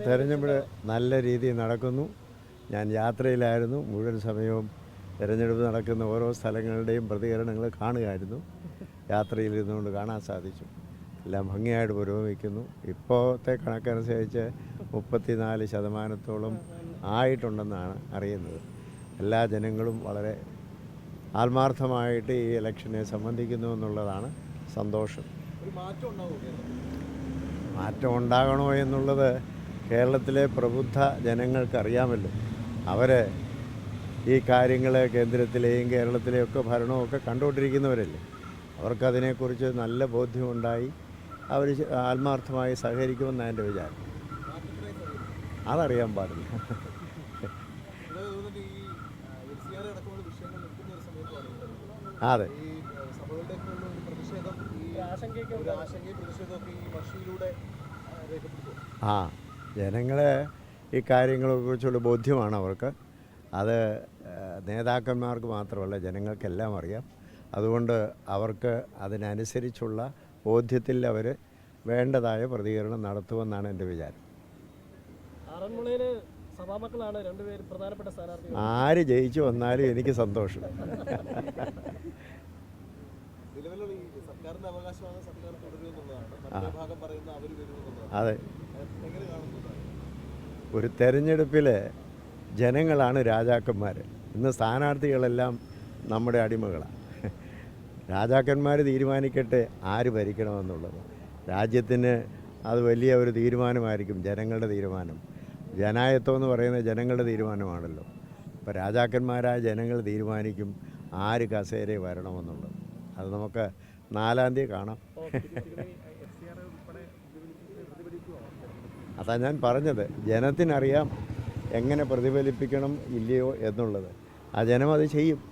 തെരഞ്ഞെടുപ്പ് നല്ല രീതിയിൽ നടക്കുന്നു. ഞാൻ യാത്രയിലായിരുന്നു. മുഴുവൻ സമയവും തിരഞ്ഞെടുപ്പ് നടക്കുന്ന ഓരോ സ്ഥലങ്ങളുടെയും പ്രതികരണങ്ങൾ കാണുകയായിരുന്നു. യാത്രയിൽ ഇരുന്നുകൊണ്ട് കാണാൻ സാധിച്ചു. എല്ലാം ഭംഗിയായിട്ട് പുരോഗമിക്കുന്നു. ഇപ്പോഴത്തെ കണക്കനുസരിച്ച് 34% ആയിട്ടുണ്ടെന്നാണ് അറിയുന്നത്. എല്ലാ ജനങ്ങളും വളരെ ആത്മാർത്ഥമായിട്ട് ഈ ഇലക്ഷനെ സംബന്ധിക്കുന്നു എന്നുള്ളതാണ് സന്തോഷം. മാറ്റം ഉണ്ടാകണോ എന്നുള്ളത് കേരളത്തിലെ പ്രബുദ്ധ ജനങ്ങൾക്കറിയാമല്ലോ. അവർ ഈ കാര്യങ്ങൾ കേന്ദ്രത്തിലെയും കേരളത്തിലെയും ഒക്കെ ഭരണമൊക്കെ കണ്ടുകൊണ്ടിരിക്കുന്നവരല്ലേ. അവർക്കതിനെക്കുറിച്ച് നല്ല ബോധ്യമുണ്ടായി അവർ ആത്മാർത്ഥമായി സഹകരിക്കുമെന്നാണ് എൻ്റെ വിചാരം. അതറിയാൻ പാടില്ല. അതെ, ജനങ്ങളെ ഈ കാര്യങ്ങളെക്കുറിച്ചുള്ള ബോധ്യമാണ് അവർക്ക്. അത് നേതാക്കന്മാർക്ക് മാത്രമല്ല, ജനങ്ങൾക്കെല്ലാം അറിയാം. അതുകൊണ്ട് അവർക്ക് അതിനനുസരിച്ചുള്ള ബോധ്യത്തിൽ അവർ വേണ്ടതായ പ്രതികരണം നടത്തുമെന്നാണ് എൻ്റെ വിചാരം. ആര് ജയിച്ചു വന്നാലും എനിക്ക് സന്തോഷം. അതെ, ഒരു തെരഞ്ഞെടുപ്പിൽ ജനങ്ങളാണ് രാജാക്കന്മാർ. ഇന്ന് സ്ഥാനാർത്ഥികളെല്ലാം നമ്മുടെ അടിമകളാണ്. രാജാക്കന്മാർ തീരുമാനിക്കട്ടെ ആര് ഭരിക്കണമെന്നുള്ളത്. രാജ്യത്തിന് അത് വലിയ ഒരു തീരുമാനമായിരിക്കും, ജനങ്ങളുടെ തീരുമാനം. ജനായത്വം എന്ന് പറയുന്നത് ജനങ്ങളുടെ തീരുമാനമാണല്ലോ. അപ്പോൾ രാജാക്കന്മാരായ ജനങ്ങൾ തീരുമാനിക്കും ആര് കസേരയിൽ വരണമെന്നുള്ളത്. അത് നമുക്ക് 4-ാം തീയതി കാണാം. അതാ ഞാൻ പറഞ്ഞത്, ജനത്തിനറിയാം എങ്ങനെ പ്രതിഫലിപ്പിക്കണം ഇല്ലയോ എന്നുള്ളത്. ആ ജനം അത് ചെയ്യും.